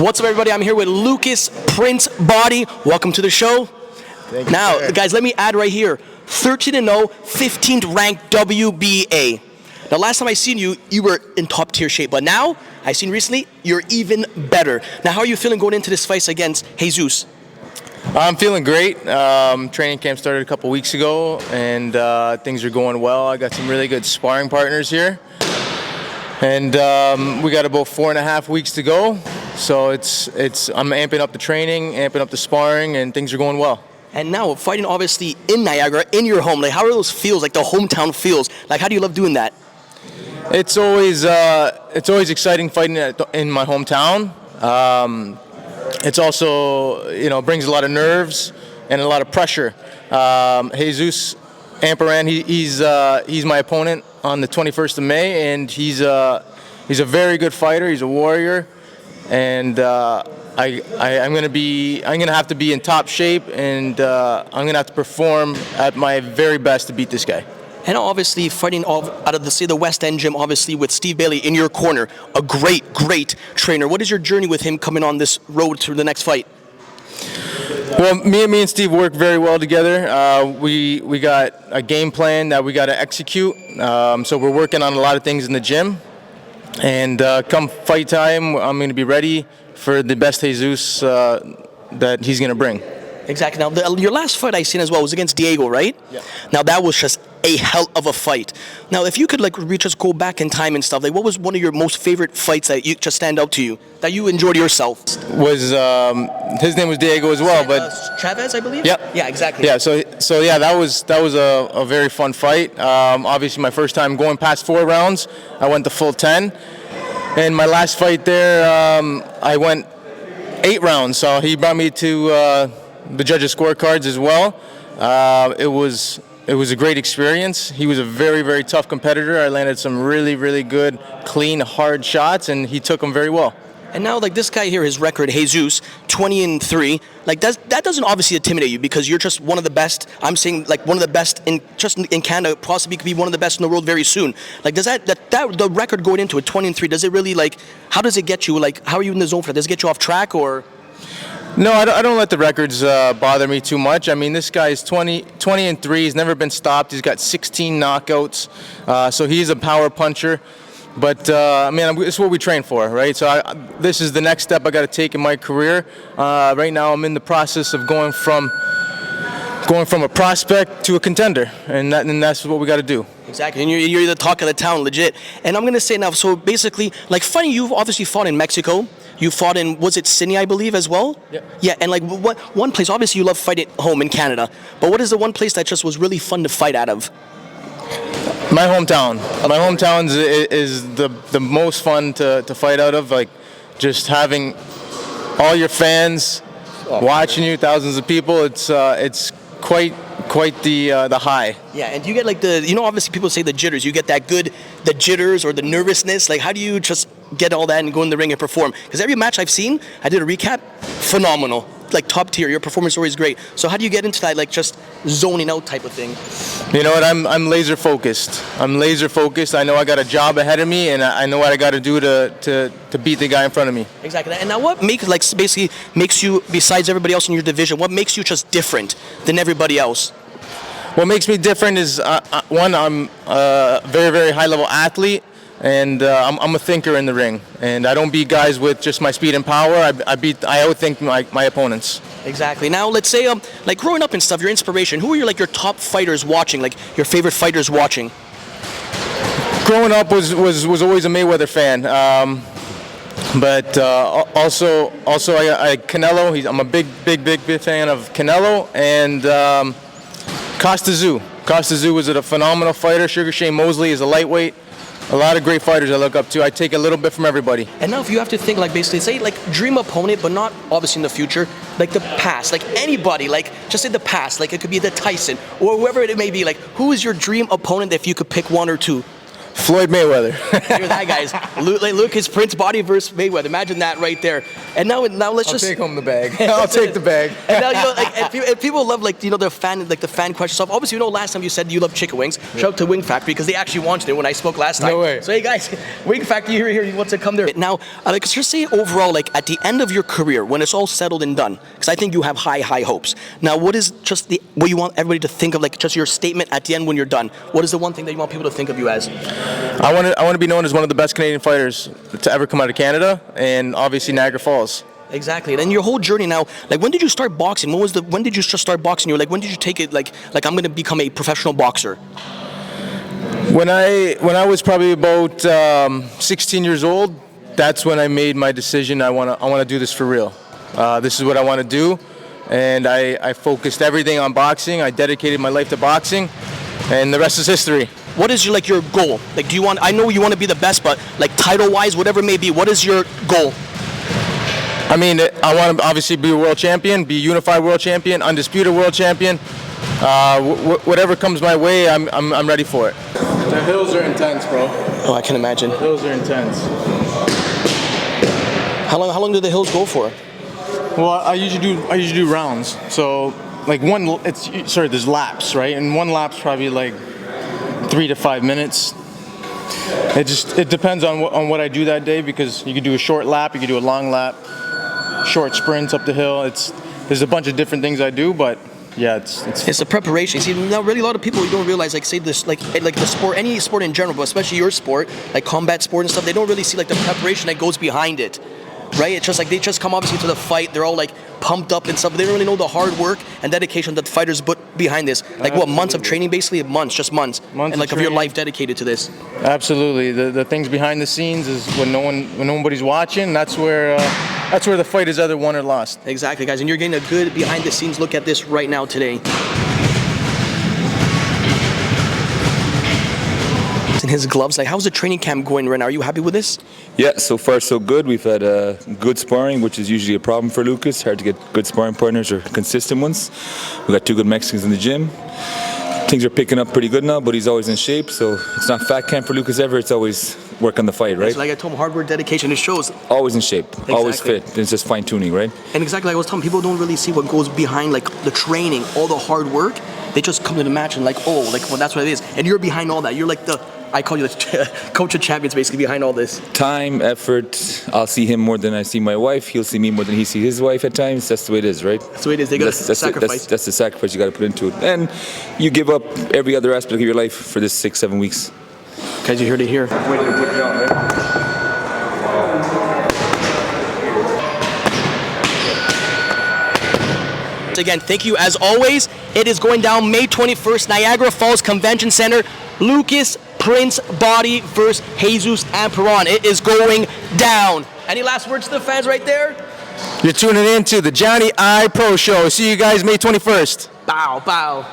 What's up, everybody? I'm here with Lucas Prince Bahdi. Welcome to the show. Thank you, now, sir. guys, let me add right here. 13-0, 15th ranked WBA. The last time I seen you, you were in top tier shape, but now I seen recently you're even better. Now, how are you feeling going into this fight against Jesus? I'm feeling great. Training camp started a couple weeks ago, and things are going well. I got some really good sparring partners here, and we got about 4.5 weeks to go. So I'm amping up the training, amping up the sparring, and things are going well. And now fighting obviously in Niagara, in your home. Like, how are those feels? Like the hometown feels. Like, how do you love doing that? It's always exciting fighting in my hometown. It's also, brings a lot of nerves and a lot of pressure. Jesus Amparan, he's my opponent on the 21st of May, and he's a very good fighter. He's a warrior, and I'm gonna have to be in top shape, and I'm gonna have to perform at my very best to beat this guy. And obviously fighting out of the West End gym, obviously with Steve Bailey in your corner, a great trainer. What is your journey with him coming on this road to the next fight? Well, me and Steve work very well together. We got a game plan that we got to execute. So we're working on a lot of things in the gym. And come fight time, I'm going to be ready for the best Jesus that he's going to bring. Exactly. Now, your last fight I seen as well was against Diego, right? Yeah. Now, that was just a hell of a fight. Now, if you could just go back in time and stuff, what was one of your most favorite fights that you just stand out to you, that you enjoyed yourself? His name was Diego as well, but Chavez, I believe. Yep. Yeah, exactly. Yeah. So yeah, that was a very fun fight. Obviously, my first time going past 4 rounds, I went the full 10, and my last fight there, I went 8 rounds. So he brought me to the judges' scorecards as well. It was a great experience. He was a very tough competitor. I landed some really good, clean, hard shots, and he took them very well. And now, this guy here, his record, Jesus, 20-3. That doesn't obviously intimidate you because you're just one of the best. I'm saying one of the best in Canada. Possibly could be one of the best in the world very soon. Does that the record going into it, 20-3? Does it really how does it get you? How are you in the zone for that? Does it get you off track or? No, I don't let the records bother me too much. I mean, this guy is 20-3. He's never been stopped. He's got 16 knockouts. So he's a power puncher. But, it's what we train for, right? So this is the next step I got to take in my career. Right now I'm in the process of going from a prospect to a contender, and that's what we got to do. Exactly, and you're the talk of the town, legit. And I'm going to say now, so basically, funny, you've obviously fought in Mexico. You fought in, was it Sydney, I believe, as well? Yeah. Yeah, and what one place, obviously you love fighting at home in Canada, but what is the one place that just was really fun to fight out of? My hometown. My hometown is the most fun to fight out of. Just having all your fans watching you, thousands of people. It's quite the high. Yeah, and you get obviously people say the jitters. You get the jitters or the nervousness. How do you just get all that and go in the ring and perform? Because every match I've seen, I did a recap, phenomenal. Top tier. Your performance is always great. So how do you get into that, just zoning out type of thing? You know what? I'm laser focused. I know I got a job ahead of me, and I know what I got to do to beat the guy in front of me. Exactly. And now, what basically makes you, besides everybody else in your division, what makes you just different than everybody else? What makes me different is one, I'm a very high level athlete. And I'm a thinker in the ring, and I don't beat guys with just my speed and power. I outthink my opponents. Exactly. Now, let's say, growing up and stuff, your inspiration. Who are your top fighters watching? Your favorite fighters watching? Growing up was always a Mayweather fan, but also I Canelo. I'm a big fan of Canelo, and Costa Tszyu. Costa Tszyu was a phenomenal fighter. Sugar Shane Mosley is a lightweight. A lot of great fighters I look up to. I take a little bit from everybody. And now if you have to think basically say dream opponent, but not obviously in the future, the past, anybody, just say the past, it could be the Tyson or whoever it may be. Who is your dream opponent if you could pick one or two? Floyd Mayweather. Hear that, guys? Lucas Prince Bahdi versus Mayweather. Imagine that right there. And now let's I'll just take home the bag. I'll take the bag. And now, if people love, the fan question stuff. Obviously, last time you said you love chicken wings. Shout out to Wing Factory because they actually wanted it when I spoke last time. No way. So hey guys, Wing Factory here. You want to come there now? Just say overall, at the end of your career, when it's all settled and done, because I think you have high hopes. Now, what is just what you want everybody to think of, just your statement at the end when you're done? What is the one thing that you want people to think of you as? I want to be known as one of the best Canadian fighters to ever come out of Canada, and obviously Niagara Falls. Exactly. And your whole journey now, when did you start boxing? When did you just start boxing? You were when did you take it like I'm going to become a professional boxer? When I was probably about 16 years old, that's when I made my decision. I want to do this for real. This is what I want to do, and I focused everything on boxing. I dedicated my life to boxing, and the rest is history. What is your goal? Do you want? I know you want to be the best, but title-wise, whatever it may be, what is your goal? I mean, I want to obviously be a world champion, be a unified world champion, undisputed world champion. Whatever comes my way, I'm ready for it. The hills are intense, bro. Oh, I can imagine. The hills are intense. How long do the hills go for? Well, I usually do rounds. So there's laps, right? And one lap's probably 3 to 5 minutes. It depends on what I do that day, because you could do a short lap, you could do a long lap, short sprints up the hill. There's a bunch of different things I do, but yeah, it's the preparation. See, now really a lot of people don't realize, say this, like the sport, any sport in general, but especially your sport, like combat sport and stuff, they don't really see the preparation that goes behind it. Right? It's just they just come obviously to the fight. They're all pumped up and stuff. But they don't really know the hard work and dedication that the fighters put behind this. What, months of training, basically? Months, and of your life dedicated to this. Absolutely. The things behind the scenes is when nobody's watching. That's where the fight is either won or lost. Exactly, guys. And you're getting a good behind the scenes look at this right now today. In his gloves, how's the training camp going right now? Are you happy with this? Yeah, so far so good. We've had good sparring, which is usually a problem for Lucas. Hard to get good sparring partners or consistent ones. We got 2 good Mexicans in the gym. Things are picking up pretty good now, but he's always in shape. So it's not fat camp for Lucas ever. It's always work on the fight, right? Like I told him, hard work, dedication. It shows. Always in shape, exactly. Always fit. It's just fine tuning, right? And exactly like I was telling people, don't really see what goes behind the training, all the hard work. They just come to the match and well, that's what it is. And you're behind all that. You're I call you the coach of champions, basically, behind all this. Time, effort. I'll see him more than I see my wife. He'll see me more than he sees his wife at times. That's the way it is, right? That's the way it is. They got to sacrifice. That's the sacrifice you got to put into it. And you give up every other aspect of your life for this 6-7 weeks. Guys, you heard it here. Again, thank you as always. It is going down May 21st, Niagara Falls Convention Center. Lucas Prince Bahdi versus Jesus Amperon. It is going down. Any last words to the fans right there? You're tuning in to the Johnny I Pro Show. See you guys May 21st. Bow, bow.